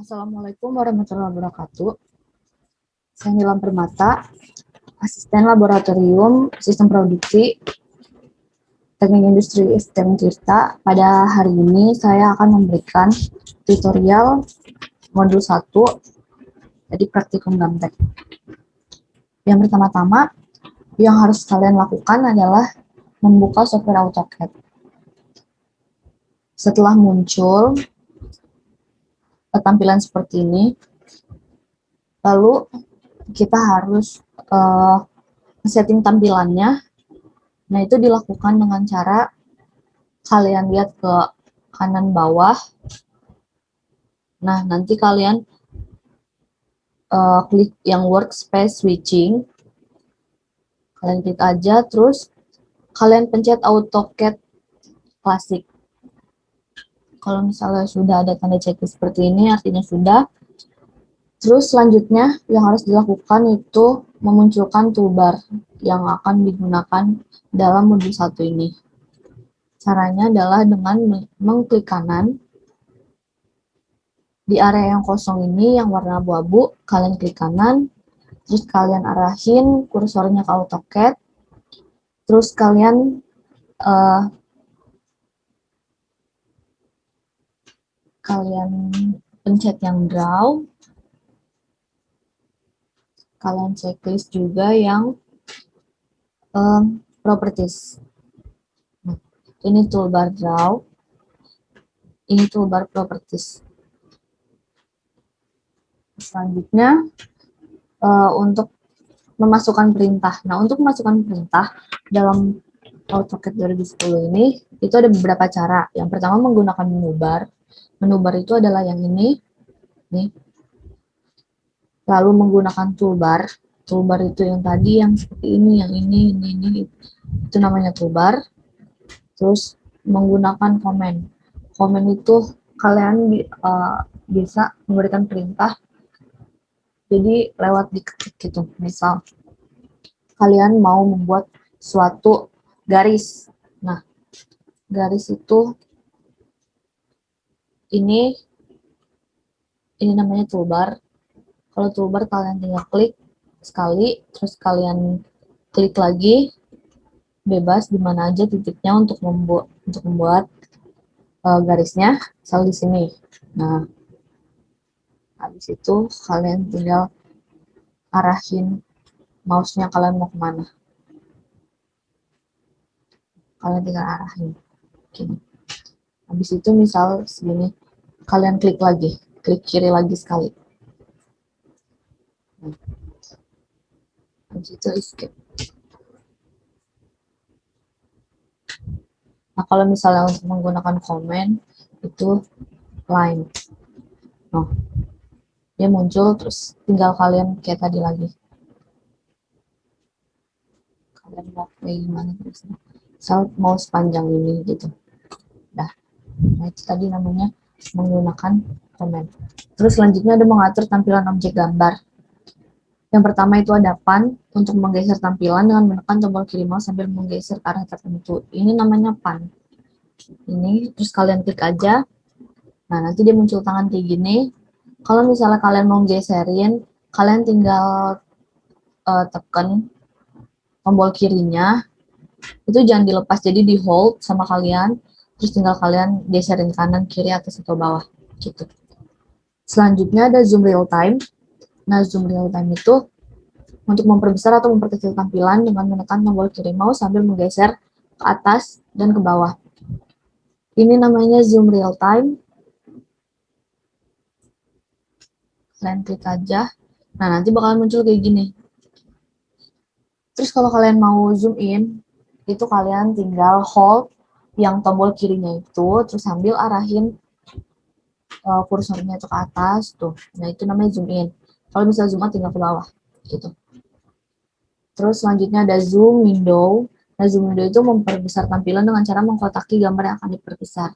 Assalamualaikum warahmatullahi wabarakatuh. Saya Nilam Permata, Asisten Laboratorium Sistem Produksi Teknik Industri STM Tirta. Pada hari ini saya akan memberikan tutorial modul 1, jadi praktikum Gamtek. Yang pertama-tama yang harus kalian lakukan adalah membuka software AutoCAD. Setelah muncul tampilan seperti ini, lalu kita harus setting tampilannya. Nah, itu dilakukan dengan cara kalian lihat ke kanan bawah. Nah, nanti kalian klik yang workspace switching. Kalian klik aja, terus kalian pencet AutoCAD klasik. Kalau misalnya sudah ada tanda checklist seperti ini, artinya sudah. Terus selanjutnya yang harus dilakukan itu memunculkan toolbar yang akan digunakan dalam modul 1 ini. Caranya adalah dengan mengklik kanan. Di area yang kosong ini, yang warna abu-abu, kalian klik kanan, terus kalian arahin kursornya ke AutoCAD, terus kalian pencet yang draw, kalian checklist juga yang properties. Nah, ini toolbar draw, ini toolbar properties. Selanjutnya untuk memasukkan perintah. Nah, untuk memasukkan perintah dalam AutoCAD 2010 ini, itu ada beberapa cara. Yang pertama menggunakan menu bar. Menu bar itu adalah yang ini. Nih. Lalu menggunakan toolbar. Toolbar itu yang tadi, yang seperti ini, yang ini. Itu namanya toolbar. Terus menggunakan command. Command itu kalian bisa memberikan perintah. Jadi lewat diketik gitu. Misal kalian mau membuat suatu garis. Nah, garis itu ini namanya toolbar. Kalau toolbar kalian tinggal klik sekali, terus kalian klik lagi, bebas di mana aja titiknya untuk membuat garisnya, misal di sini. Nah, habis itu kalian tinggal arahin mouse-nya kalian mau kemana. Kalian tinggal arahin. Gini. Habis itu misal segini, kalian klik lagi, klik kiri lagi sekali. Nah, habis itu escape. Nah, kalau misalnya untuk menggunakan command, itu line. Nah, dia muncul, terus tinggal kalian kayak tadi lagi. Kalian mau kayak gimana terusnya. Misal mau sepanjang ini gitu. Nah, itu tadi namanya menggunakan command. Terus selanjutnya ada mengatur tampilan objek gambar. Yang pertama itu ada pan, untuk menggeser tampilan dengan menekan tombol kiri mouse sambil menggeser ke arah tertentu. Ini namanya pan. Ini, terus kalian klik aja. Nah, nanti dia muncul tangan kayak gini. Kalau misalnya kalian mau geserin, kalian tinggal tekan tombol kirinya. Itu jangan dilepas, jadi di hold sama kalian. Terus tinggal kalian geserin kanan, kiri, atas, atau bawah. Gitu. Selanjutnya ada zoom real time. Nah, zoom real time itu untuk memperbesar atau memperkecil tampilan dengan menekan tombol kiri mouse sambil menggeser ke atas dan ke bawah. Ini namanya zoom real time. Kalian klik aja. Nah, nanti bakalan muncul kayak gini. Terus kalau kalian mau zoom in, itu kalian tinggal hold yang tombol kirinya itu, terus sambil arahin kursornya itu ke atas, tuh. Nah, itu namanya zoom in. Kalau bisa zoom out, tinggal ke bawah, gitu. Terus selanjutnya ada zoom window. Nah, zoom window itu memperbesar tampilan dengan cara mengkotaki gambar yang akan diperbesar.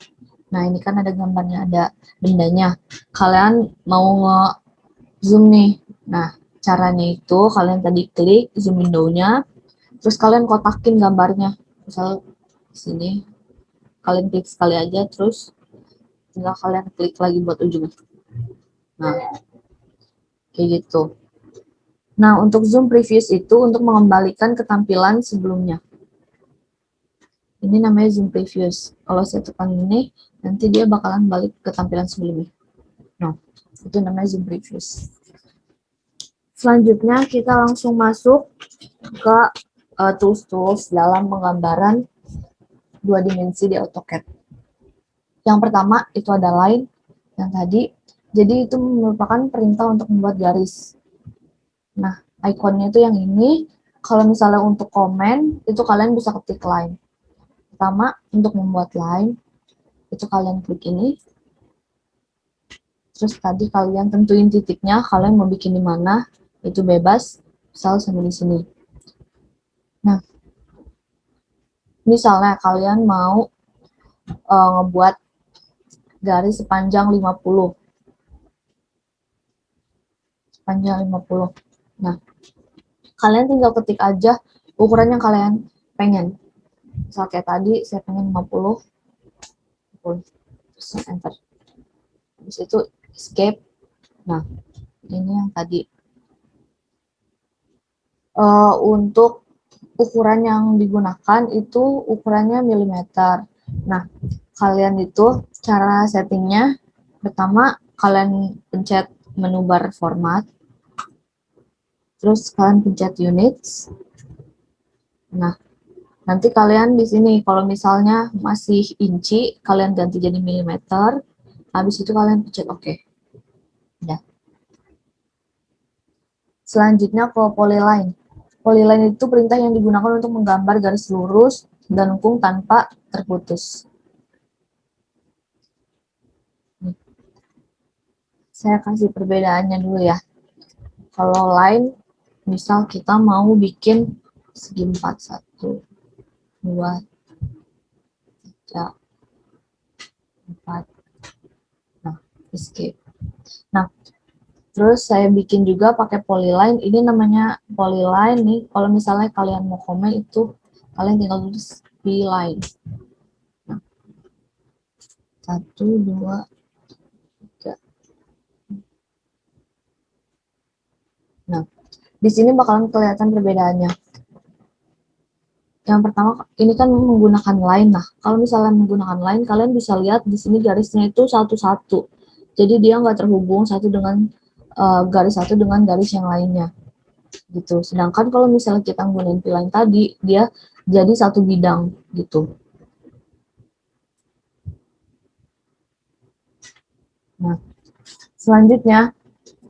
Nah, ini kan ada gambarnya, ada bendanya. Kalian mau nge-zoom nih. Nah, caranya itu kalian tadi klik zoom window-nya, terus kalian kotakin gambarnya. Misal di sini, kalian klik sekali aja, terus tinggal kalian klik lagi buat ujung. Nah, kayak gitu. Nah, untuk zoom previous itu untuk mengembalikan ketampilan sebelumnya. Ini namanya zoom previous. Kalau saya tekan ini, nanti dia bakalan balik ke tampilan sebelumnya. Nah, itu namanya zoom previous. Selanjutnya kita langsung masuk ke tools-tools dalam penggambaran 2 dimensi di AutoCAD. Yang pertama itu ada line yang tadi. Jadi itu merupakan perintah untuk membuat garis. Nah, ikonnya itu yang ini. Kalau misalnya untuk komen, itu kalian bisa ketik line. Pertama, untuk membuat line, itu kalian klik ini. Terus tadi kalian tentuin titiknya, kalian mau bikin di mana, itu bebas, misal sampai di sini. Nah, misalnya kalian mau ngebuat garis sepanjang 50. Sepanjang 50. Nah, kalian tinggal ketik aja ukuran yang kalian pengen. Misal kayak tadi, saya pengen 50. Terus enter. Habis itu escape. Nah, ini yang tadi. Untuk ukuran yang digunakan itu ukurannya milimeter. Nah, kalian itu cara settingnya, pertama kalian pencet menu bar format, terus kalian pencet units. Nah, nanti kalian di sini kalau misalnya masih inci, kalian ganti jadi milimeter. Habis itu kalian pencet OK. Udah. Selanjutnya ke polyline. Polyline itu perintah yang digunakan untuk menggambar garis lurus dan lengkung tanpa terputus. Saya kasih perbedaannya dulu ya. Kalau line, misal kita mau bikin segi 4, 1, 2, 3, 4. Nah, escape. Nah, terus saya bikin juga pakai polyline. Ini namanya polyline nih. Kalau misalnya kalian mau komen itu, kalian tinggal tulis line. Nah, 1, 2, 3. Nah, di sini bakalan kelihatan perbedaannya. Yang pertama, ini kan menggunakan line. Nah, kalau misalnya menggunakan line, kalian bisa lihat di sini garisnya itu satu-satu. Jadi dia nggak terhubung garis satu dengan garis yang lainnya. Gitu. Sedangkan kalau misalnya kita menggunakan line tadi, dia jadi satu bidang gitu. Nah, selanjutnya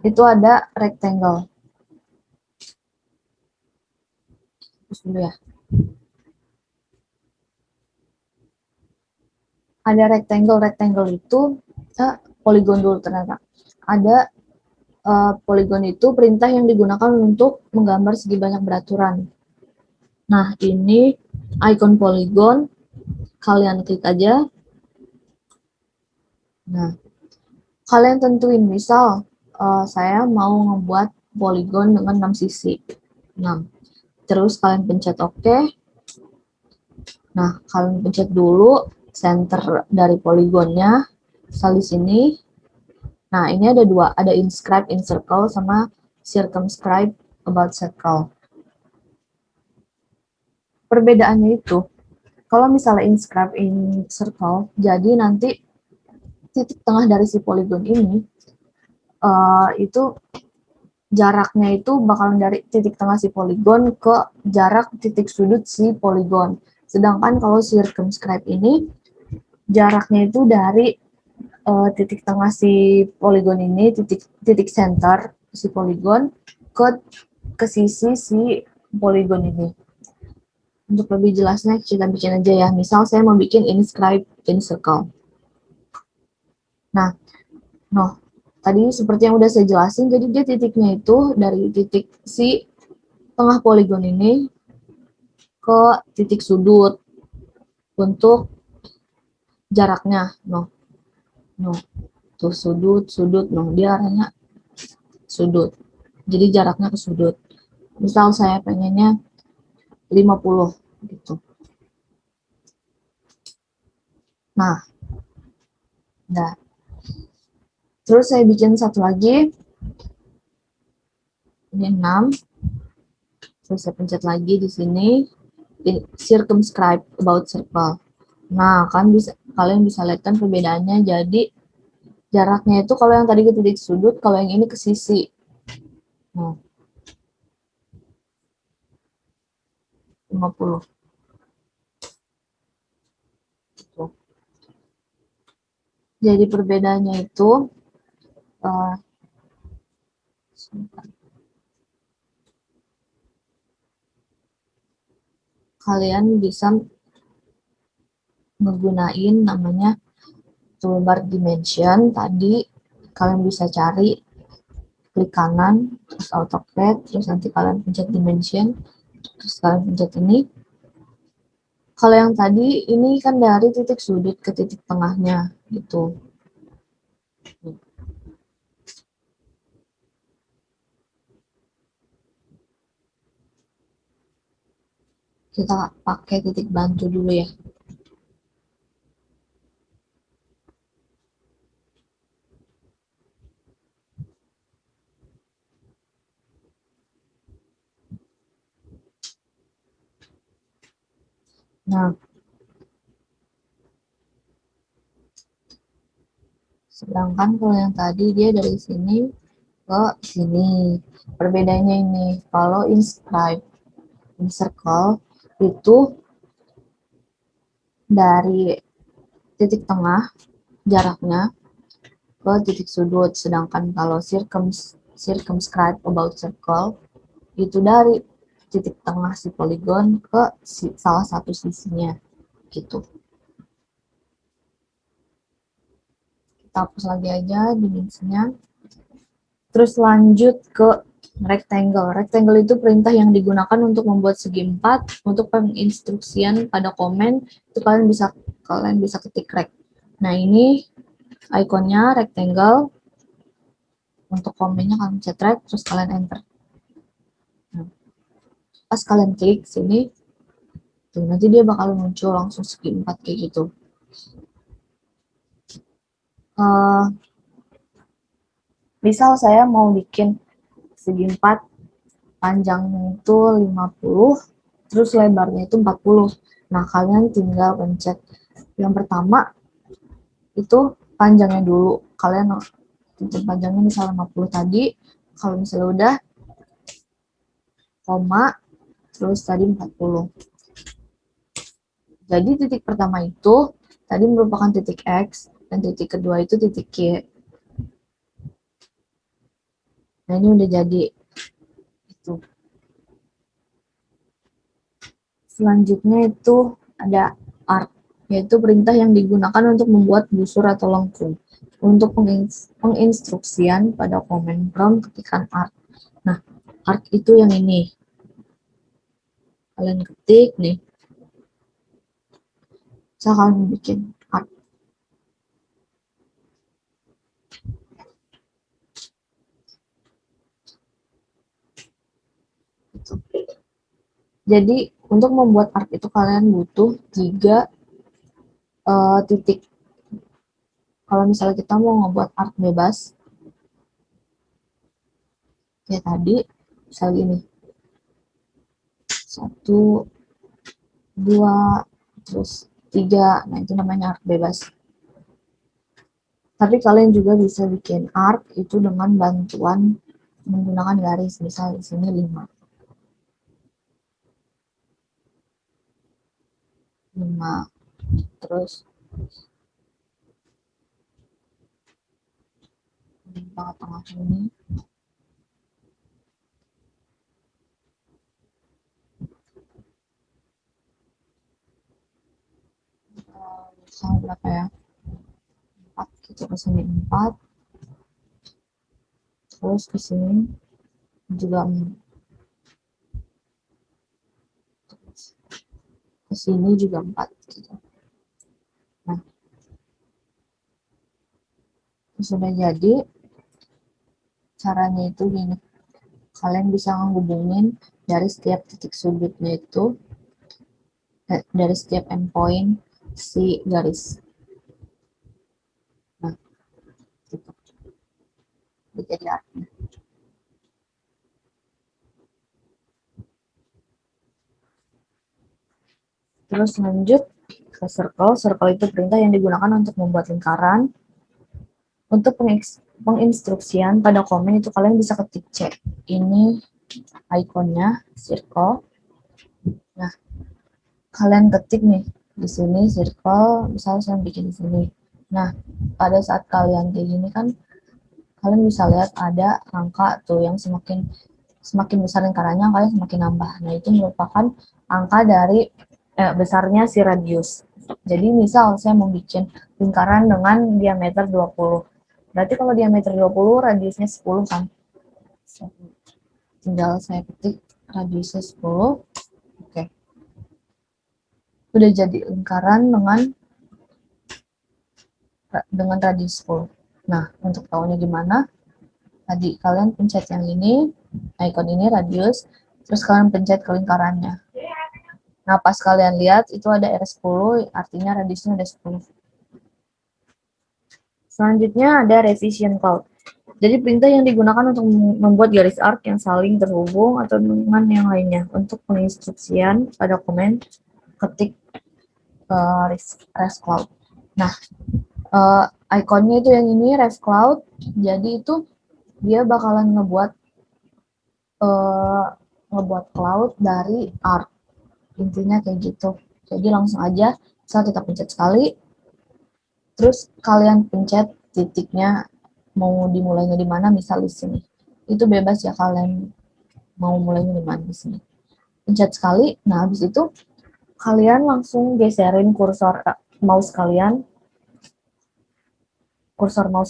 itu ada rectangle. Terus dulu ya. Ada rectangle itu poligon dulu ternyata. Ada poligon itu perintah yang digunakan untuk menggambar segi banyak beraturan. Nah, ini icon poligon, kalian klik aja. Nah, kalian tentuin, misal saya mau ngebuat poligon dengan 6 sisi. 6. Terus kalian pencet OK. Nah, kalian pencet dulu center dari poligonnya, misal di sini. Nah, ini ada dua, ada inscribe in circle sama circumscribe about circle. Perbedaannya itu, kalau misalnya inscribe in circle, jadi nanti titik tengah dari si poligon ini, itu jaraknya itu bakalan dari titik tengah si poligon ke jarak titik sudut si poligon. Sedangkan kalau circumscribe ini, jaraknya itu dari titik tengah si poligon ini, titik center si poligon ke sisi si poligon ini. Untuk lebih jelasnya kita bikin aja ya. Misal saya mau bikin inscribe in circle. Nah, tadi seperti yang udah saya jelasin, jadi dia titiknya itu dari titik si tengah poligon ini ke titik sudut untuk jaraknya. Tuh sudut, dia arahnya sudut. Jadi jaraknya ke sudut. Misal saya pengennya 50 gitu. Nah, terus saya bikin satu lagi, ini 6. Terus saya pencet lagi di sini, circumscribe about circle. Nah, kan kalian bisa lihat kan perbedaannya. Jadi jaraknya itu kalau yang tadi ke titik sudut, kalau yang ini ke sisi. Nah, 50. Gitu. Jadi perbedaannya itu uh, kalian bisa menggunakan namanya toolbar dimension. Tadi kalian bisa cari, klik kanan, terus AutoCAD, terus nanti kalian pencet dimension, terus kalian pencet ini. Kalau yang tadi ini kan dari titik sudut ke titik tengahnya gitu. Kita pakai titik bantu dulu ya. Nah, sedangkan kalau yang tadi dia dari sini ke sini. Perbedaannya ini, kalau inscribe in circle itu dari titik tengah jaraknya ke titik sudut, sedangkan kalau circumscribe about circle itu dari titik tengah si poligon ke salah satu sisinya gitu. Kita hapus lagi aja dimensinya. Terus lanjut ke rectangle. Rectangle itu perintah yang digunakan untuk membuat segi 4. Untuk penginstruksian pada komen itu kalian bisa ketik rect. Nah, ini ikonnya rectangle. Untuk komennya kalian pencet rect, terus kalian enter. Nah, pas kalian klik sini, tuh, nanti dia bakal muncul langsung segi 4 kayak gitu. Misal saya mau bikin segi 4, panjangnya itu 50, terus lebarnya itu 40. Nah, kalian tinggal pencet yang pertama itu panjangnya dulu. Kalian pencet panjangnya misalnya 50 tadi. Kalau misalnya udah, koma, terus tadi 40. Jadi titik pertama itu tadi merupakan titik X, dan titik kedua itu titik Y. Nah, ini udah jadi. Itu. Selanjutnya itu ada arc, yaitu perintah yang digunakan untuk membuat busur atau lengkung. Untuk penginstruksian pada command prompt ketikkan arc. Nah, arc itu yang ini. Kalian ketik nih. Saya akan bikin arc. Gitu. Jadi, untuk membuat arc itu kalian butuh 3 titik. Kalau misalnya kita mau ngebuat arc bebas, kayak tadi, misalnya gini. 1, 2, terus 3. Nah, itu namanya arc bebas. Tapi kalian juga bisa bikin arc itu dengan bantuan menggunakan garis. Misal di sini 5. 5. Terus di tengah-tengah ini. Misal berapa ya? 4. Kita ke sini 4. Terus ke sini juga 4. Ke sini juga 4 gitu. Nah, sudah jadi. Caranya itu gini. Kalian bisa menghubungin dari setiap titik sudutnya itu, dari setiap endpoint si garis. udah jadi artnya. Terus lanjut ke circle. Circle itu perintah yang digunakan untuk membuat lingkaran. Untuk penginstruksian pada komen itu kalian bisa ketik C. Ini ikonnya circle. Nah, kalian ketik nih di sini circle, misalnya saya bikin di sini. Nah, pada saat kalian kayak gini kan kalian bisa lihat ada angka tuh yang semakin besar lingkarannya, kalian semakin nambah. Nah, itu merupakan angka dari besarnya si radius. Jadi misal saya mau bikin lingkaran dengan diameter 20. Berarti kalau diameter 20, radiusnya 10 kan. Tinggal saya ketik radiusnya 10. Oke. Udah jadi lingkaran dengan radius 10. Nah, untuk tahunya gimana? Tadi kalian pencet yang ini, icon ini radius, terus kalian pencet ke lingkarannya. Nah, pas kalian lihat itu ada R10, artinya radiusnya ada 10. Selanjutnya ada revision cloud. Jadi perintah yang digunakan untuk membuat garis arc yang saling terhubung atau dengan yang lainnya. Untuk penginstruksian pada komen, ketik rest cloud. Nah, ikonnya itu yang ini rest cloud. Jadi itu dia bakalan ngebuat cloud dari arc. Intinya kayak gitu. Jadi langsung aja, saya tetap pencet sekali. Terus kalian pencet titiknya mau dimulainya di mana, misal di sini. Itu bebas ya kalian mau mulainya di mana di sini. Pencet sekali. Nah, habis itu kalian langsung geserin kursor mouse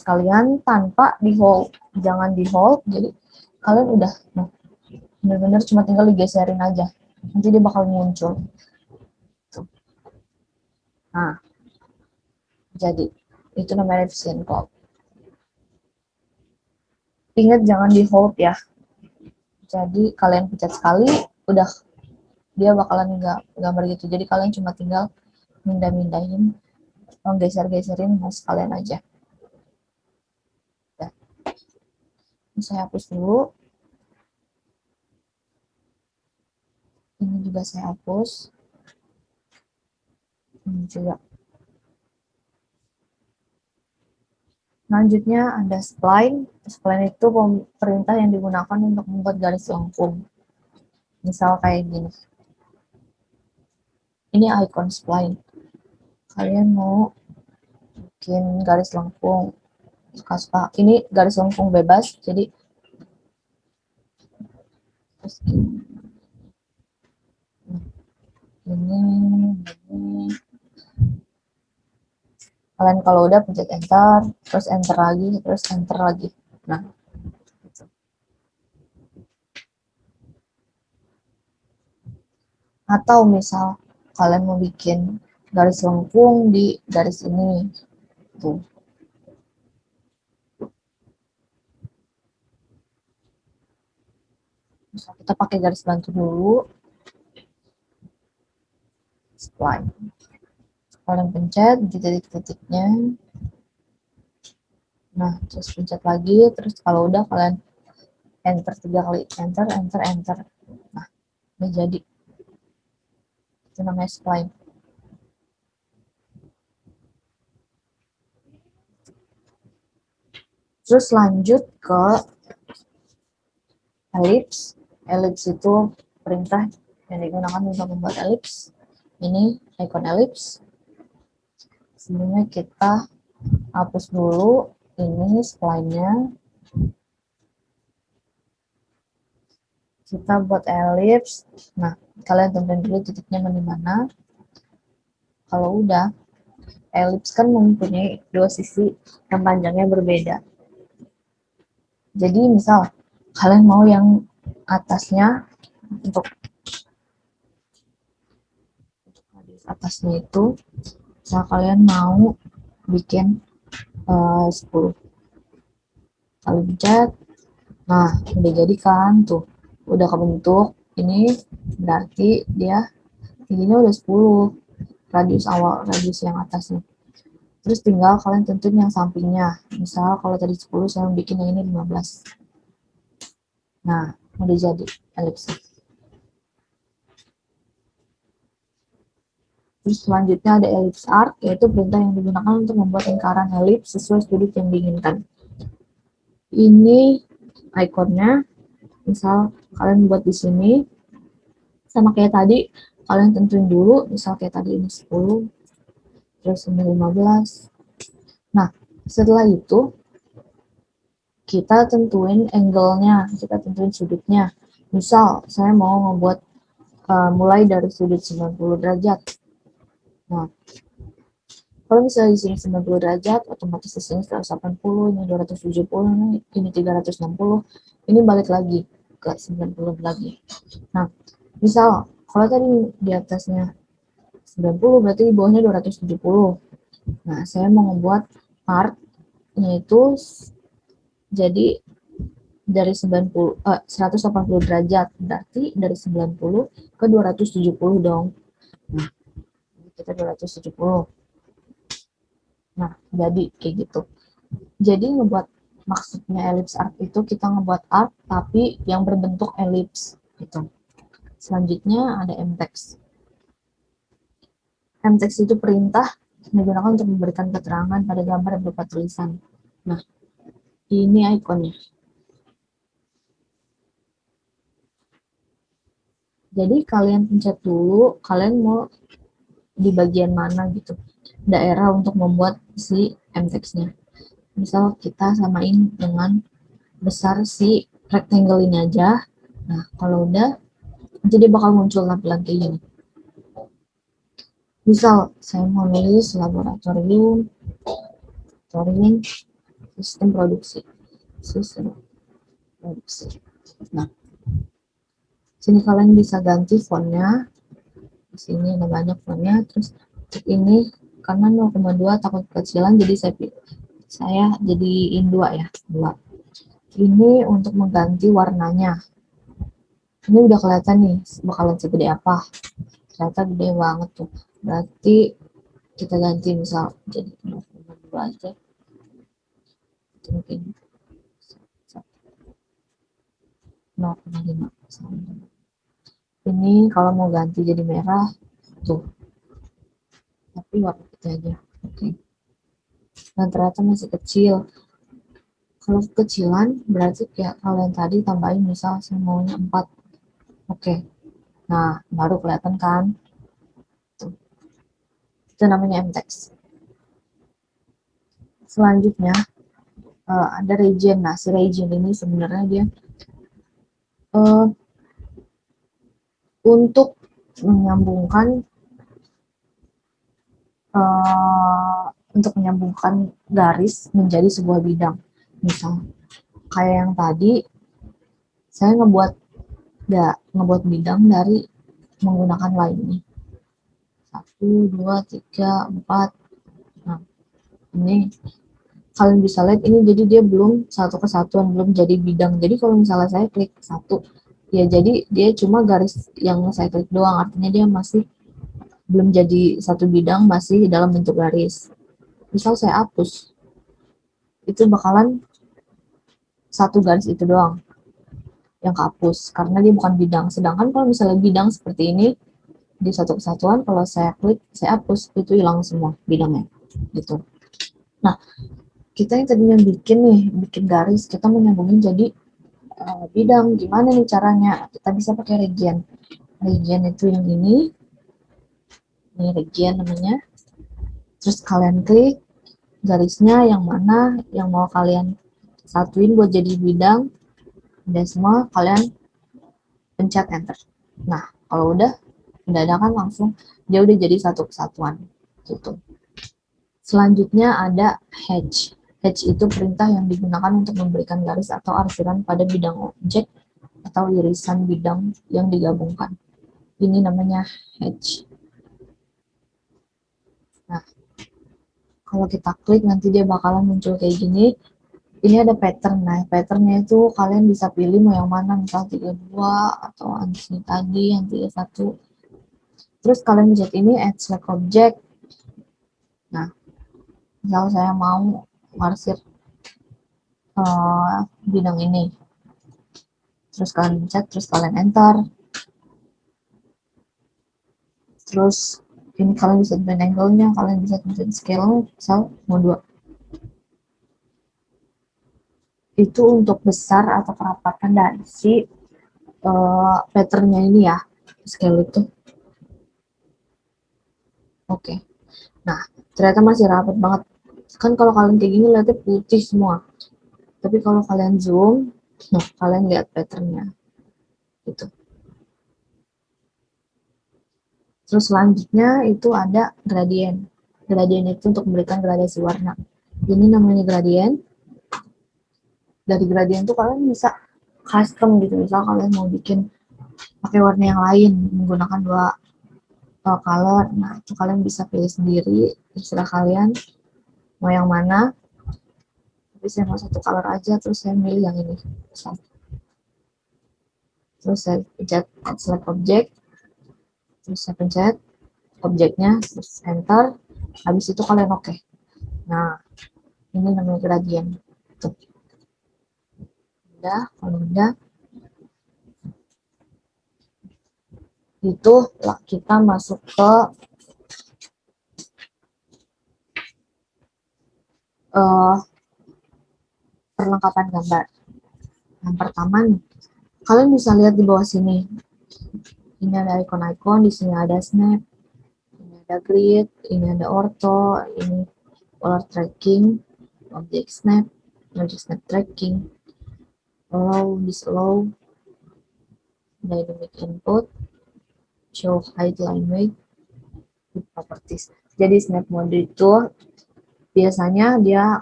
kalian tanpa di hold. Jangan di hold. Jadi kalian udah bener-bener cuma tinggal digeserin aja. Nanti dia bakal muncul. Nah, jadi itu namanya revision cloud. Ingat jangan di hold ya. Jadi kalian pencet sekali, udah dia bakalan gambar gitu. Jadi kalian cuma tinggal mindahin, geser-geserin mouse kalian aja. Udah. Ini saya hapus dulu. Ini juga saya hapus. Ini juga. Selanjutnya ada spline. Spline itu perintah yang digunakan untuk membuat garis lengkung. Misal kayak gini. Ini icon spline. Kalian mau bikin garis lengkung, suka-suka. Ini garis lengkung bebas, jadi terus ini. Kalian kalau udah pencet enter, terus enter lagi, terus enter lagi. Nah, atau misal kalian mau bikin garis lengkung di garis ini, tuh. Misal kita pakai garis bantu dulu, spline. Kalian pencet di titik-titiknya. Nah, terus pencet lagi, terus kalau udah kalian enter 3 kali, enter, enter, enter. Nah, ini jadi. Itu namanya spline. Terus lanjut ke ellipse. Ellipse itu perintah yang digunakan untuk membuat ellipse. Ini icon ellipse. Sebelumnya kita hapus dulu ini spline-nya. Kita buat ellipse. Nah, kalian tentuin dulu titiknya di mana. Kalau udah, ellipse kan mempunyai dua sisi yang panjangnya berbeda. Jadi misal kalian mau yang atasnya untuk atasnya itu, misal kalian mau bikin 10 kali pencet. Nah, udah jadi kan tuh, udah kebentuk. Ini berarti dia tingginya udah 10 radius awal, radius yang atasnya. Terus tinggal kalian tentuin yang sampingnya. Misal kalau tadi 10, saya bikin yang ini 15. Nah, udah jadi elipsis. Terus selanjutnya ada ellipse arc, yaitu perintah yang digunakan untuk membuat lingkaran elips sesuai sudut yang diinginkan. Ini ikonnya, misal kalian buat di sini, sama kayak tadi, kalian tentuin dulu, misal kayak tadi ini 10, terus ini 15. Nah, setelah itu, kita tentuin angle-nya, kita tentuin sudutnya. Misal, saya mau membuat mulai dari sudut 90 derajat. Nah, kalau misalnya di sini 90 derajat, otomatis di sini 180, ini 270, ini 360, ini balik lagi ke 90 lagi. Nah, misal kalau tadi di atasnya 90, berarti di bawahnya 270. Nah, saya mau membuat part-nya itu jadi dari 180 derajat, berarti dari 90 ke 270 dong. Nah, kita 270. Nah, jadi kayak gitu. Jadi ngebuat maksudnya ellipse arc itu kita ngebuat arc tapi yang berbentuk ellipse gitu. Selanjutnya ada mtext. Mtext itu perintah digunakan untuk memberikan keterangan pada gambar yang berupa tulisan. Nah, ini ikonnya. Jadi kalian pencet dulu, kalian mau di bagian mana gitu, daerah untuk membuat si mtext-nya. Misal kita samain dengan besar si rectangle ini aja. Nah, kalau udah, nanti dia bakal muncul tampilan kayak gini. Misal, saya mau nulis laboratorium sistem produksi. Nah, sini kalian bisa ganti fontnya. Di sini ada banyak fontnya. Terus ini karena 0,2 takut kecilan, jadi saya jadiin 2 ya, 2. Ini untuk mengganti warnanya. Ini udah kelihatan nih bakalan segede apa. Ternyata gede banget tuh. Berarti kita ganti misal jadi 0,2 aja. Mungkin 0,5. Ini kalau mau ganti jadi merah tuh. Tapi warna putih aja. Oke. Dan ternyata masih kecil. Kalau kekecilan berarti kayak kalian tadi tambahin misal saya maunya 4. Oke. Nah, baru kelihatan kan? Tuh. Itu namanya mtext. Selanjutnya ada region. Nah, si region ini sebenarnya dia untuk menyambungkan garis menjadi sebuah bidang. Misal kayak yang tadi saya ngebuat bidang dari menggunakan line ini. 1, 2, 3, 4. Nah, ini kalian bisa lihat ini jadi dia belum satu kesatuan, belum jadi bidang. Jadi kalau misalnya saya klik satu, ya jadi dia cuma garis yang saya klik doang, artinya dia masih belum jadi satu bidang, masih dalam bentuk garis. Misal saya hapus, itu bakalan satu garis itu doang yang kehapus karena dia bukan bidang. Sedangkan kalau misalnya bidang seperti ini di satu kesatuan, kalau saya klik saya hapus, itu hilang semua bidangnya gitu. Nah, kita yang tadinya bikin garis, kita menyambungin jadi bidang. Gimana nih caranya? Kita bisa pakai region. Region itu yang ini region namanya. Terus kalian klik garisnya yang mana yang mau kalian satuin buat jadi bidang, dan semua kalian pencet enter. Nah, kalau udah ada kan langsung dia udah jadi satu kesatuan gitu. Selanjutnya ada hatch. Hatch itu perintah yang digunakan untuk memberikan garis atau arsiran pada bidang objek atau irisan bidang yang digabungkan. Ini namanya hatch. Nah, kalau kita klik nanti dia bakalan muncul kayak gini. Ini ada pattern. Nah, patternnya itu kalian bisa pilih mau yang mana, misal 32 atau yang tadi yang 31. Terus kalian pencet ini add select object. Nah, Misal saya mau ngarsir bidang ini, terus kalian pencet, terus kalian enter, terus ini kalian bisa tentuin angle-nya, kalian bisa tentuin scale-nya, misal mau 2. Itu untuk besar atau kerapatan dari si pattern-nya ini ya, scale itu. Oke. Nah, ternyata masih rapat banget. Kan kalau kalian kayak gini lihatnya putih semua. Tapi kalau kalian zoom, nah kalian lihat pattern-nya. Gitu. Terus selanjutnya itu ada gradient. Gradient itu untuk memberikan gradasi warna. Ini namanya gradient. Dari gradient itu kalian bisa custom gitu. Misal kalian mau bikin pakai warna yang lain menggunakan 2 color. Nah, itu kalian bisa pilih sendiri, terserah kalian mau yang mana. Tapi saya mau 1 color aja, terus saya milih yang ini. Terus saya pencet add select object, terus saya pencet objeknya, terus enter. Habis itu kalian oke. Nah, ini namanya gradient. Tuh. Udah, kalau udah itu kita masuk ke perlengkapan gambar. Yang pertama nih, kalian bisa lihat di bawah sini. Ini ada icon-icon, di sini ada snap, ini ada grid, ini ada ortho, ini color tracking, object snap tracking, allow, disallow, dynamic input, show height, line weight, properties. Jadi snap mode itu biasanya dia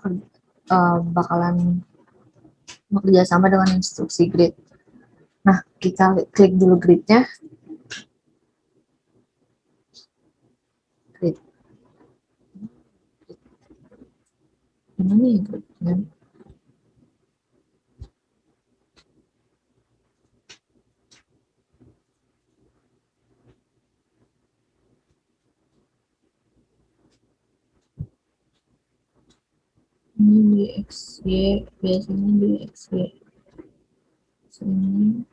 bakalan bekerja sama dengan instruksi grid. Nah, kita klik dulu gridnya. Grid. Ini nih gridnya. Ini di XY, biasanya di XY. Sini.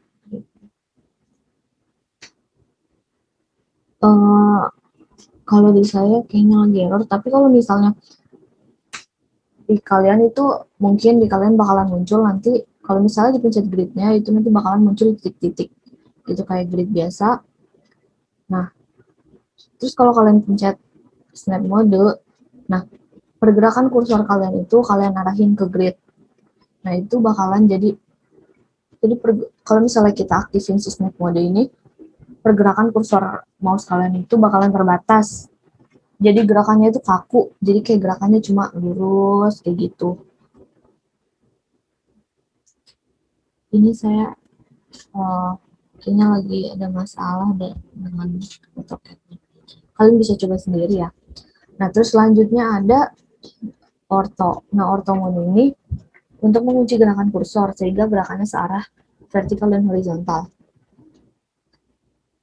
Kalau di saya kayaknya lagi error, tapi kalau misalnya di kalian itu mungkin di kalian bakalan muncul nanti, kalau misalnya dipencet gridnya itu nanti bakalan muncul titik-titik itu kayak grid biasa. Nah, terus kalau kalian pencet snap mode, nah pergerakan kursor kalian itu kalian arahin ke grid. Nah, itu bakalan jadi kalau misalnya kita aktifin si snap mode ini, pergerakan kursor mouse kalian itu bakalan terbatas. Jadi gerakannya itu kaku, jadi kayak gerakannya cuma lurus kayak gitu. Ini saya kayaknya lagi ada masalah deh dengan AutoCAD-nya. Kalian bisa coba sendiri ya. Nah, terus selanjutnya ada ortho. Nah, ortho mode ini untuk mengunci gerakan kursor sehingga gerakannya searah vertikal dan horizontal.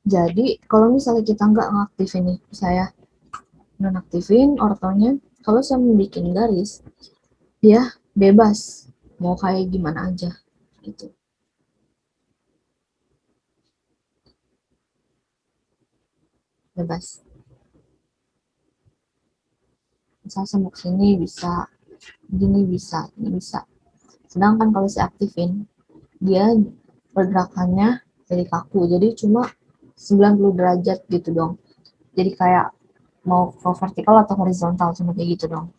Jadi, kalau misalnya kita nggak ngaktifin nih, saya nonaktifin ortonya, kalau saya membuat garis, dia bebas, mau kayak gimana aja, gitu. Bebas. Misal saya mau sini bisa, gini bisa, ini bisa. Sedangkan kalau saya aktifin, dia pergerakannya jadi kaku, jadi cuma 90 derajat gitu dong. Jadi kayak mau ke vertikal atau horizontal cuma kayak gitu dong.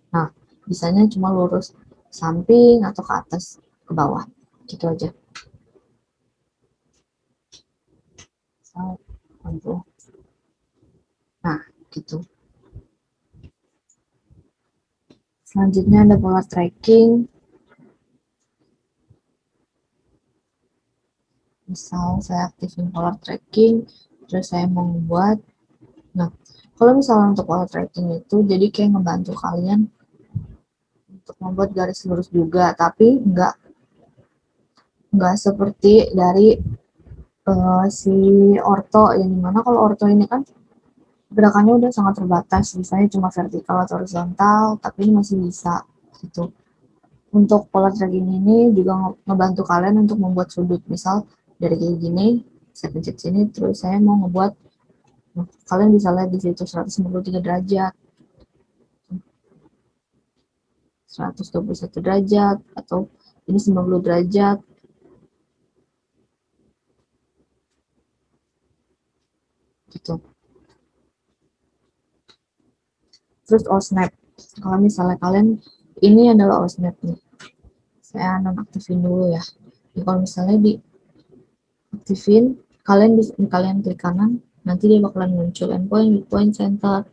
Nah, bisanya cuma lurus samping atau ke atas, ke bawah. Gitu aja. Nah, gitu. Selanjutnya ada pola tracking. Misal saya aktifin pola tracking, terus saya mau membuat. Nah, kalau misalnya untuk pola tracking itu, jadi kayak ngebantu kalian untuk membuat garis lurus juga, tapi nggak seperti dari si orto, yang dimana kalau orto ini kan gerakannya udah sangat terbatas, misalnya cuma vertikal atau horizontal, tapi ini masih bisa gitu. Untuk pola tracking ini juga ngebantu kalian untuk membuat sudut, misal dari kayak gini, saya pencet sini, terus saya mau ngebuat, kalian bisa lihat di situ 193 derajat, 121 derajat, atau ini 90 derajat, gitu. Terus snap, kalau misalnya kalian, ini adalah snap nih, saya nonaktifin dulu ya. Jadi kalau misalnya diaktifin, kalian klik kanan, nanti dia bakalan muncul endpoint, midpoint, center,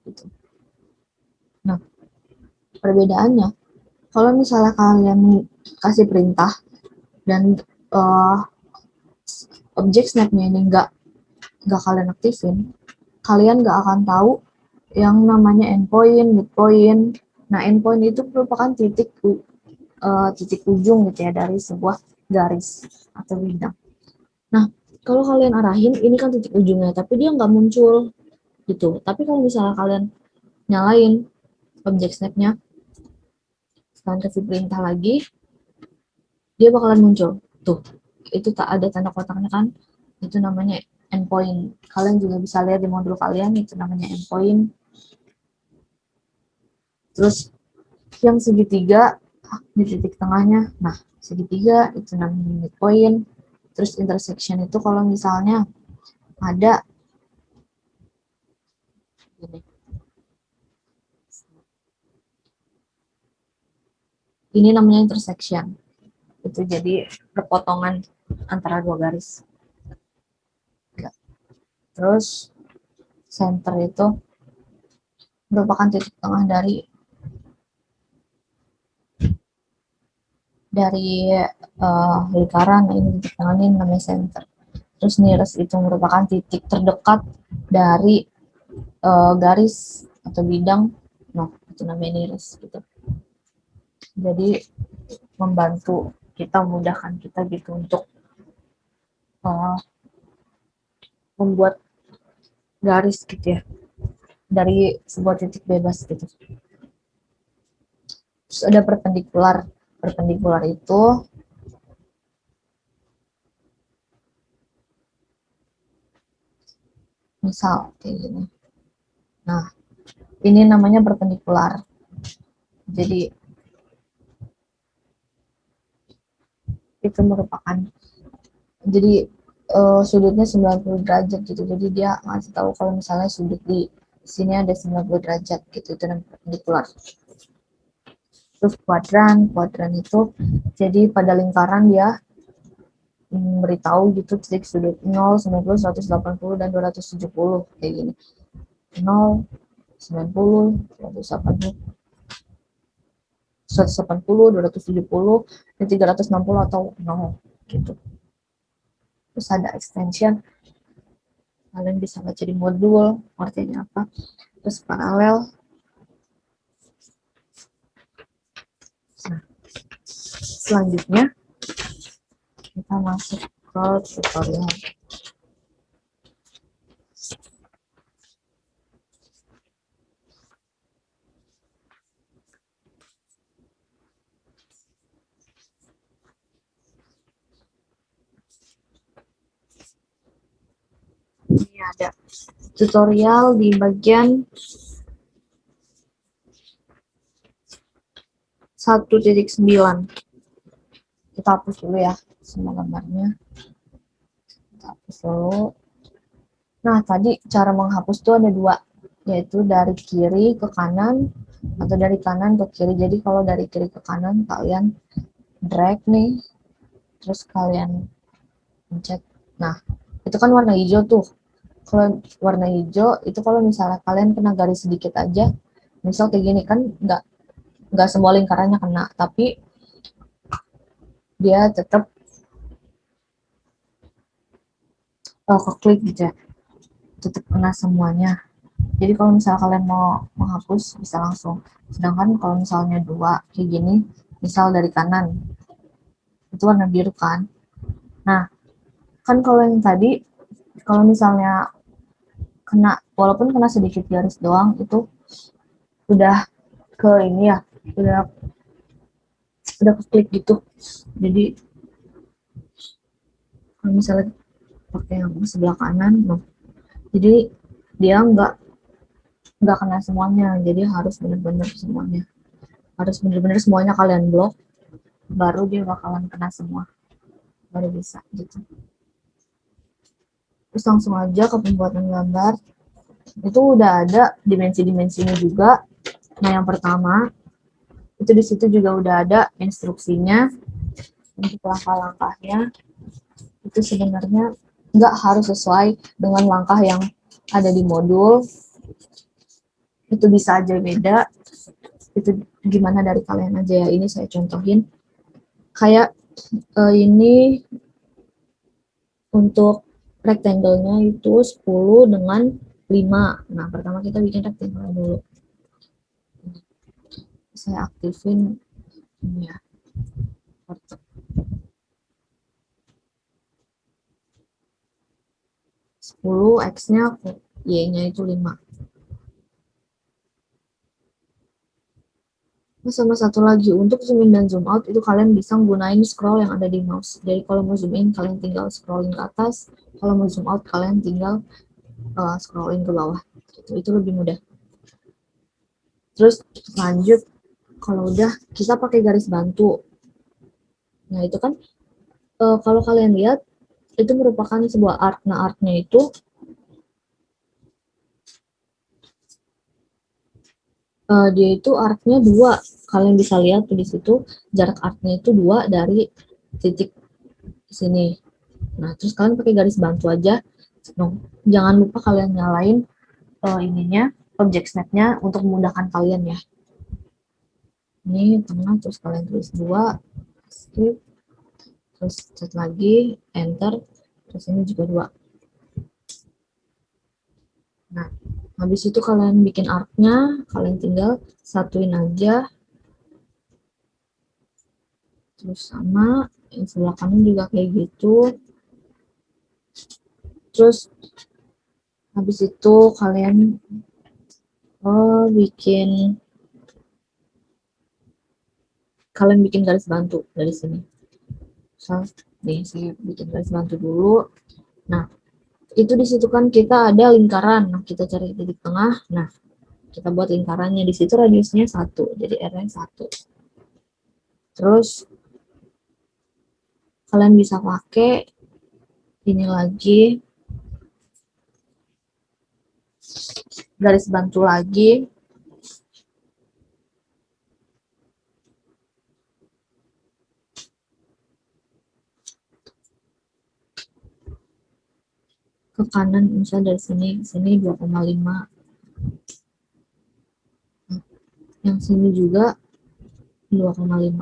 gitu. Nah, perbedaannya, kalau misalnya kalian kasih perintah dan uh, objek snapnya ini nggak kalian aktifin, kalian nggak akan tahu yang namanya endpoint, midpoint. Nah, endpoint itu merupakan titik ujung gitu ya dari sebuah garis atau bidang. Nah, kalau kalian arahin, ini kan titik ujungnya, tapi dia nggak muncul gitu. Tapi kalau misalnya kalian nyalain objek snapnya, kalian kasih perintah lagi, dia bakalan muncul. Tuh, itu tak ada tanda kotaknya kan? Itu namanya endpoint. Kalian juga bisa lihat di modul kalian, itu namanya endpoint. Terus yang segitiga di titik tengahnya, nah segitiga itu namanya midpoint. Terus intersection itu kalau misalnya ada gini, ini namanya intersection. Itu jadi perpotongan antara dua garis. Terus center itu merupakan titik tengah dari lingkaran. Nah, ini titik tengah ini namanya center. Terus nearest itu merupakan titik terdekat dari garis atau bidang. Nah, itu namanya nearest gitu. Jadi membantu kita, memudahkan kita gitu untuk uh, membuat garis gitu ya dari sebuah titik bebas gitu. Terus ada perpendikular. Perpendikular itu misal kayak gini. Nah, ini namanya perpendikular. Jadi itu merupakan, jadi sudutnya 90 derajat gitu. Jadi dia ngasih tahu kalau misalnya sudut di sini ada 90 derajat gitu, itu namanya perpendikular. Terus kuadran itu jadi pada lingkaran dia memberitahu gitu titik sudut 0, 90, 180, dan 270 kayak gini. 0, 90, 180, 180, 270, dan 360 atau 0 gitu. Terus ada extension, kalian bisa baca di modul artinya apa. Terus paralel. Nah, selanjutnya kita masuk ke tutorial. Ini ada tutorial di bagian 1.9. Kita hapus dulu ya semua gambarnya. Kita hapus dulu. Nah, tadi cara menghapus tuh ada dua, yaitu dari kiri ke kanan atau dari kanan ke kiri. Jadi kalau dari kiri ke kanan kalian drag nih, terus kalian pencet. Nah, itu kan warna hijau tuh. Kalau warna hijau itu kalau misalnya kalian kena garis sedikit aja, misal kayak gini kan nggak semua lingkarannya kena, tapi dia tetap keklik gitu ya, tetap kena semuanya. Jadi kalau misalnya kalian mau menghapus bisa langsung. Sedangkan kalau misalnya dua kayak gini, misal dari kanan, itu warna biru kan. Nah, kan kalau yang tadi, kalau misalnya kena, walaupun kena sedikit garis doang, itu udah ke ini ya, udah ke klik gitu. Jadi kalau misalnya pakai yang sebelah kanan, no. Jadi dia nggak kena semuanya, jadi harus bener-bener semuanya, harus bener-bener semuanya kalian blok, baru dia bakalan kena semua, baru bisa gitu. Terus langsung aja ke pembuatan gambar. Itu udah ada dimensi-dimensinya juga. Nah, yang pertama itu di situ juga udah ada instruksinya untuk langkah-langkahnya. Itu sebenarnya nggak harus sesuai dengan langkah yang ada di modul. Itu bisa aja beda. Itu gimana dari kalian aja ya. Ini saya contohin. Kayak ini untuk rectangle-nya itu 10 dengan 5. Nah, pertama kita bikin rectangle dulu. Saya aktifin ini ya. 10, X-nya, Y-nya itu 5. Nah, sama satu lagi, untuk zoom in dan zoom out, itu kalian bisa menggunakan scroll yang ada di mouse. Jadi kalau mau zoom in, kalian tinggal scrolling ke atas. Kalau mau zoom out, kalian tinggal scrolling ke bawah. Itu lebih mudah. Terus lanjut, kalau udah, kita pakai garis bantu. Nah, itu kan, kalau kalian lihat, itu merupakan sebuah art. Nah, artnya itu dia itu arcnya 2. Kalian bisa lihat tuh di situ jarak arcnya itu 2 dari titik sini. Nah, terus kalian pakai garis bantu aja. No. Jangan lupa kalian nyalain ininya, object snap-nya untuk memudahkan kalian ya. Ini tengah, terus kalian tulis 2, skip, terus set lagi, enter, terus ini juga 2. Nah, habis itu kalian bikin arc-nya, kalian tinggal satuin aja. Terus sama, yang sebelah kanan juga kayak gitu. Terus habis itu kalian bikin garis bantu dari sini. Nih, saya bikin garis bantu dulu. Nah, itu di situ kan kita ada lingkaran. Nah, kita cari titik tengah. Nah, kita buat lingkarannya. Di situ radiusnya 1, jadi R-nya 1. Terus kalian bisa pakai ini lagi, garis bantu lagi. Ke kanan, misalnya dari sini ke sini 2,5. Yang sini juga 2,5.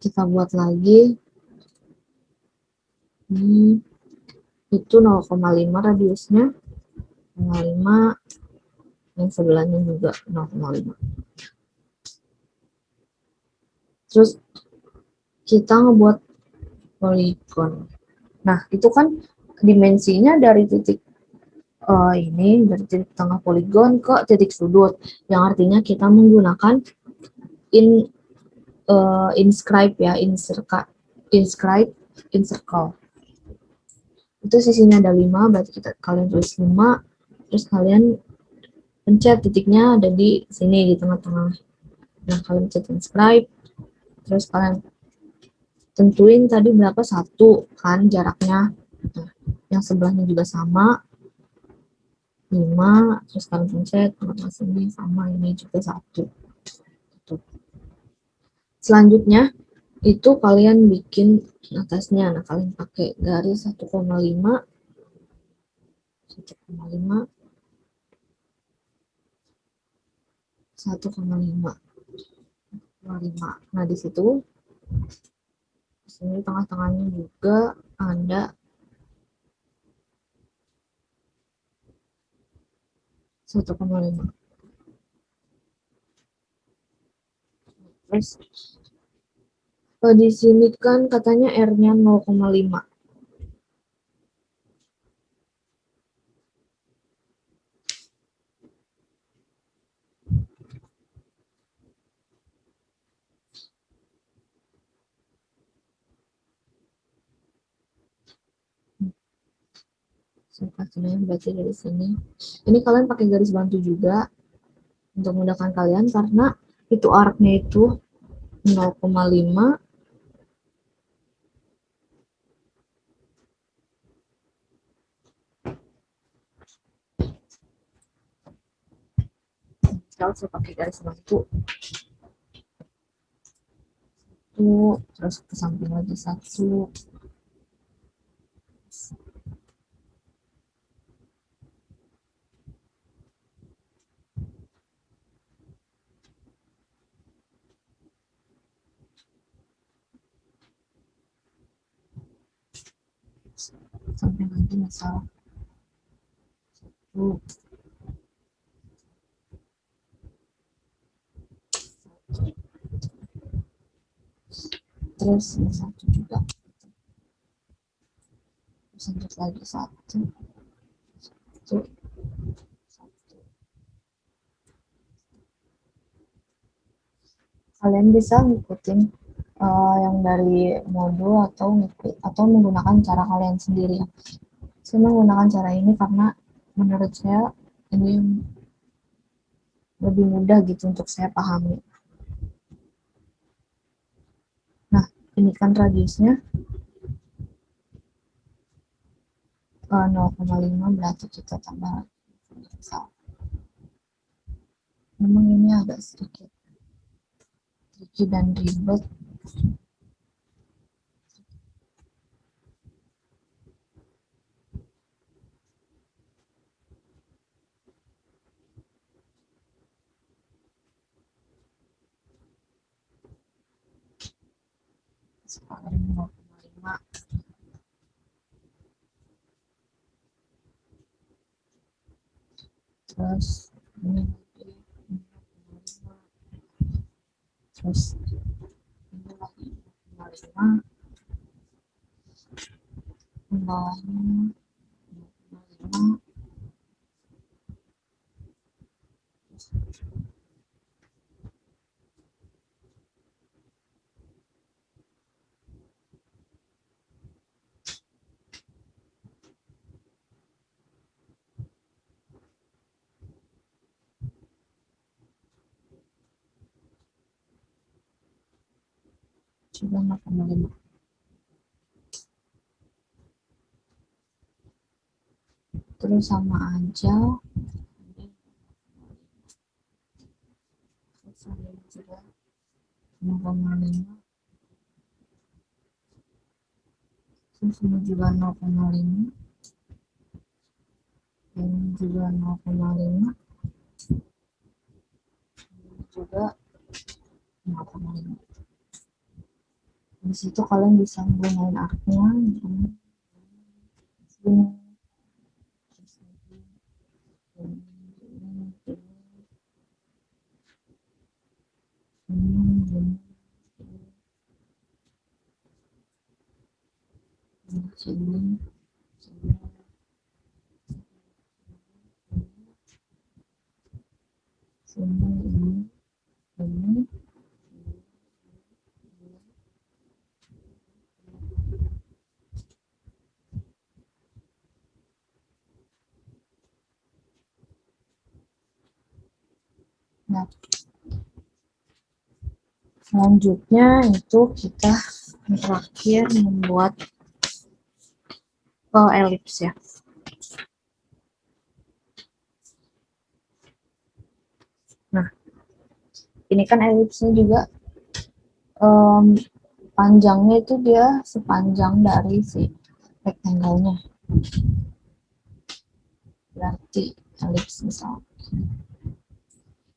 Kita buat lagi. Itu 0,5 radiusnya. 0,5. Yang sebelahnya juga 0,5. Terus kita ngebuat poligon. Nah, itu kan dimensinya dari titik ini, dari titik tengah poligon ke titik sudut, yang artinya kita menggunakan inscribe ya, inscribe in circle. Itu sisinya ada 5, berarti kalian tulis 5, terus kalian pencet titiknya ada di sini di tengah-tengah. Nah, kalian pencet inscribe, terus kalian tentuin tadi berapa, 1 kan jaraknya. Nah, yang sebelahnya juga sama, 5, terus kalian pencet tengah-tengah sini sama, ini juga 1. Selanjutnya itu kalian bikin atasnya. Nah, kalian pakai garis 1,5, 1,5, 1,5. Nah, di situ sini tengah-tengahnya juga ada 1,5. Terus di sini kan katanya R-nya 0,5. Satunya berarti dari sini. Ini kalian pakai garis bantu juga untuk memudahkan kalian karena itu arcnya itu 0,5. Kalau saya pakai garis bantu terus ke samping lagi 1. Samping lagi misal 1. Terus ini 1 juga. Terus lanjut lagi 1. 1. Kalian bisa ngikutin yang dari modul atau menggunakan cara kalian sendiri. Saya menggunakan cara ini karena menurut saya ini lebih mudah gitu untuk saya pahami. Nah, ini kan radiusnya 0,5, berarti kita tambah misal. Memang ini agak sedikit tricky dan ribet. Sekarang 0,5. Terus ini lagi 0,5. Terus ini lagi 0,5. Bawahnya 0,5. Coba 0,5. Terus sama aja. Terus ini juga 0,5. Terus ini juga 0,5. Ini juga 0,5. Ini juga 0,5. Di situ kalian bisa menggunakan arcnya sini, sini, ini. Nah, selanjutnya itu kita terakhir membuat elips ya. Nah, ini kan elipsnya juga panjangnya itu dia sepanjang dari si rectangle-nya. Berarti elips misal.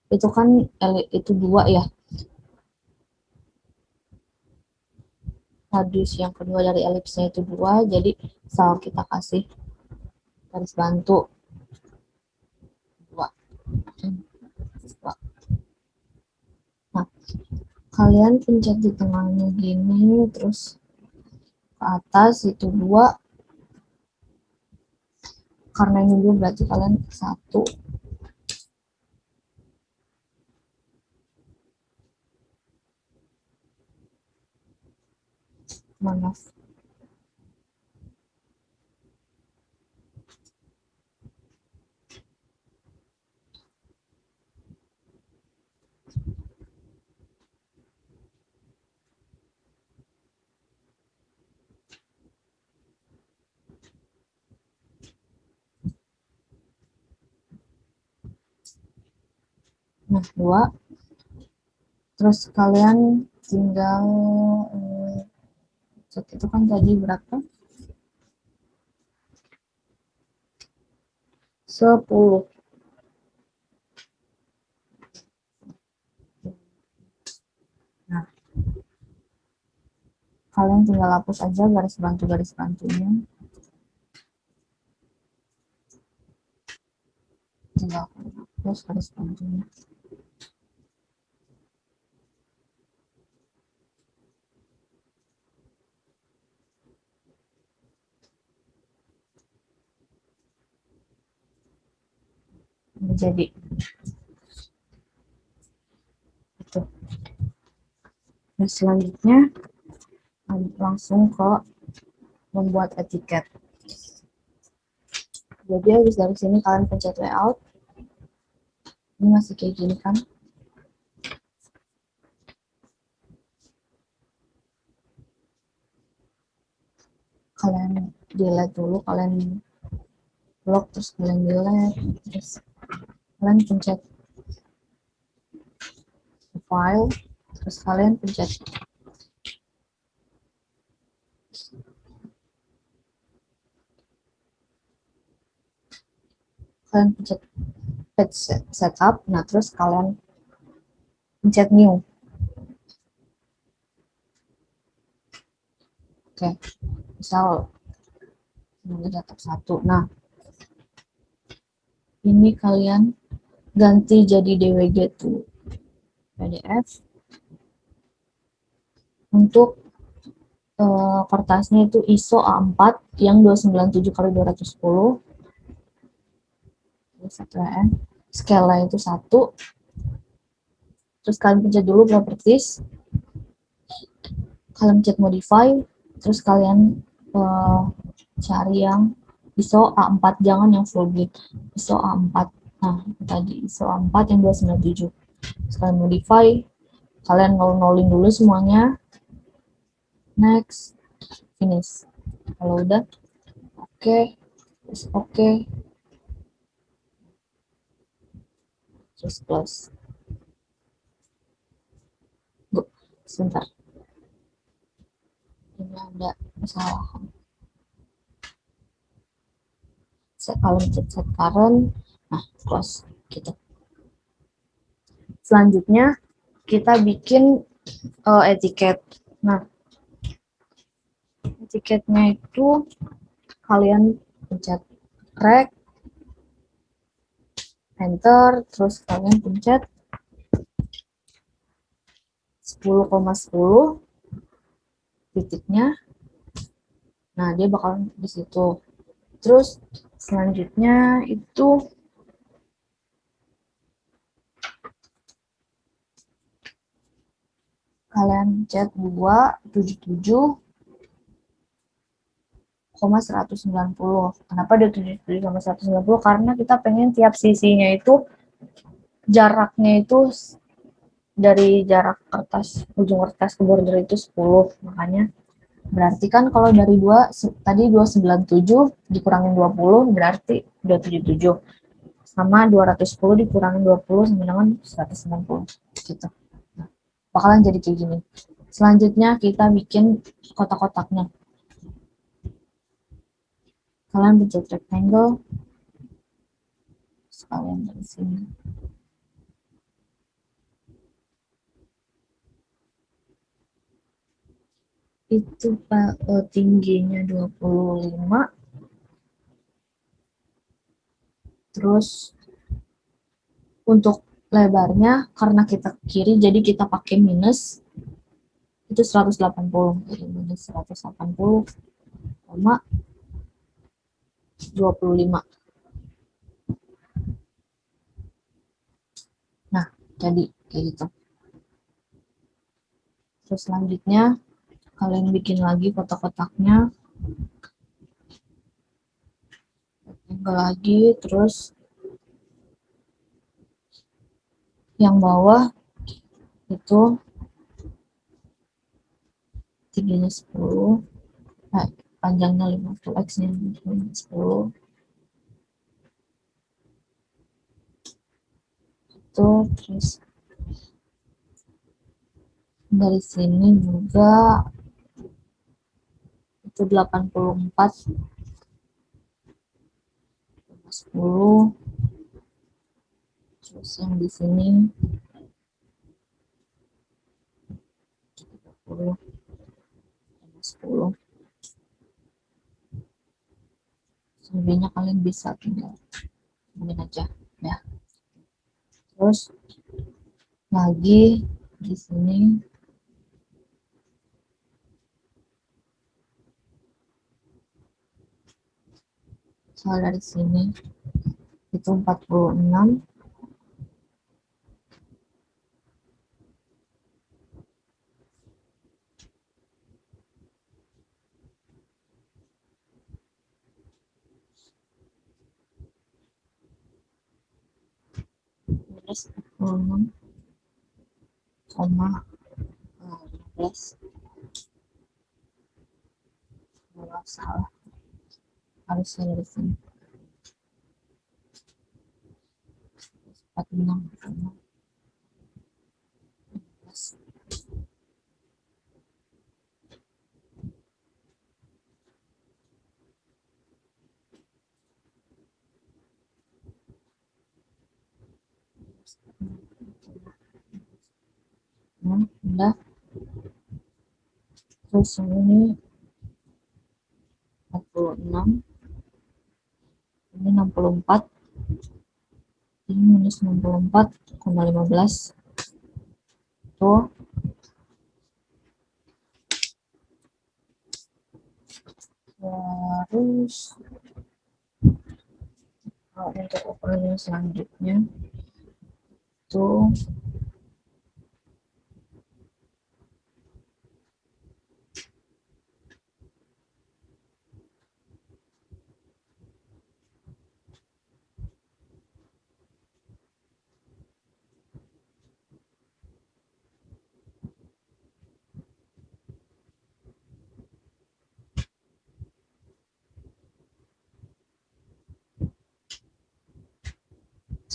Itu kan itu 2 ya. Radius yang kedua dari elipsnya itu 2, jadi misal kita kasih garis bantu 2. Nah, kalian pencet di tengahnya gini, terus ke atas itu 2. Karena ini 2 berarti kalian 1. Maaf. Nah, 2. Terus kalian tinggal itu kan tadi berapa? 10. Nah, kalian tinggal hapus aja garis bantunya. Tinggal hapus garis bantunya. Jadi itu. Nah, selanjutnya langsung ke membuat etiket. Jadi habis dari sini kalian pencet layout. Ini masih kayak gini kan? Kalian delete dulu, kalian lock, terus kalian delete, terus kalian pencet file, terus kalian pencet page setup. Nah, terus kalian pencet new. Oke, misal ini data 1. Nah, ini kalian ganti jadi DWG to PDF. Untuk kertasnya itu ISO A4 yang 297 kali 210. Scale itu 1. Terus kalian pencet dulu properties, kalian pencet modify, terus kalian cari yang ISO A4, jangan yang full grid, ISO A4. Nah, tadi ISO A4 yang 297. Terus kalian modify, kalian nol-nolin dulu semuanya, next, finish. Kalau udah oke, terus oke, terus close. Sebentar, ini ada kesalahan. Kalau set current, nah close gitu. Selanjutnya kita bikin etiket. Nah, etiketnya itu kalian pencet rect, enter, terus kalian pencet 10,10 titiknya. Nah, dia bakal di situ. Terus selanjutnya itu kalian pencet 277,190. Kenapa dia 77,190? Karena kita pengen tiap sisinya itu jaraknya itu dari jarak kertas, ujung kertas ke border itu 10. Makanya berarti kan kalau dari 2 tadi 297 dikurangin 20 berarti 277, sama 210 dikurangin 20 sama dengan 190 gitu. Nah, bakalan jadi kayak gini. Selanjutnya kita bikin kotak-kotaknya. Kalian pencet rectangle, sekalian dari sini. Itu tingginya 25. Terus untuk lebarnya karena kita kiri jadi kita pakai minus, itu 180. Jadi minus 180,25. Nah, jadi kayak gitu. Terus selanjutnya kalian bikin lagi kotak-kotaknya, tinggal lagi, terus yang bawah itu tingginya 10, nah, panjangnya 50, x-nya 10. itu. Terus dari sini juga itu 84, 10. Terus yang di sini 30, 10. Selebihnya kalian bisa tinggal mungkin aja ya. Terus lagi di sini soal dari sini itu 46, minus 46 koma 15. Kalau salah harusnya dari sini 46 koma 15. Udah. Terus yang ini 46, ini 64, ini minus 64,15 tuh. Terus untuk ukuran selanjutnya tuh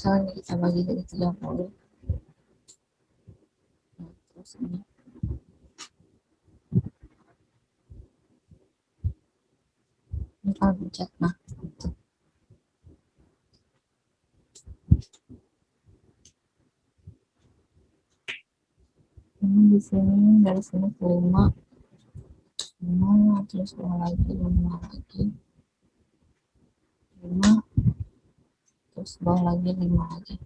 misalnya kita bagi dari 30. Nah, terus ini kalau dicat, nah ini di sini dari sini ke 5, 5 terus bawah lagi 5 lagi 5, terus bawah lagi 5 lagi,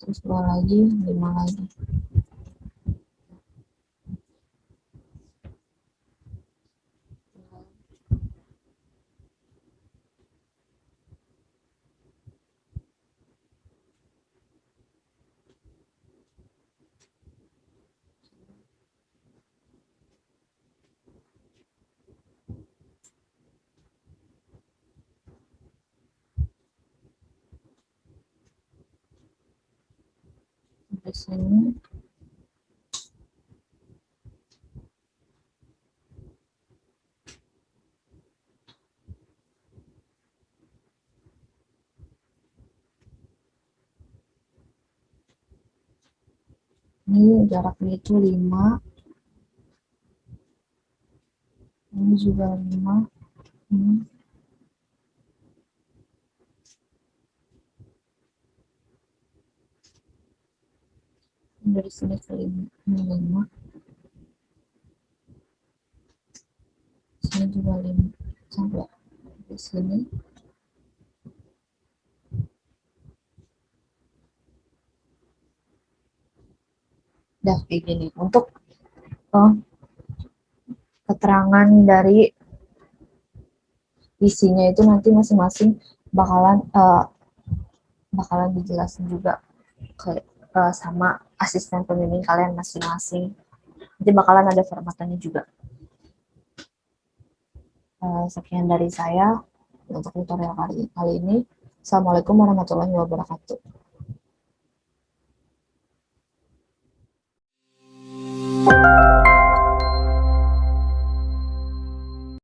terus bawah lagi 5 lagi. Sampai sini ini jaraknya itu 5, ini juga 5, ini dari sini ke 5, ini 5, sini juga 5, sampai di sini. Udah kayak gini. Untuk keterangan dari isinya itu nanti masing-masing bakalan dijelasin juga ke sama asisten pembimbing kalian masing-masing. Nanti bakalan ada formatannya juga. Sekian dari saya untuk tutorial kali ini. Assalamualaikum warahmatullahi wabarakatuh.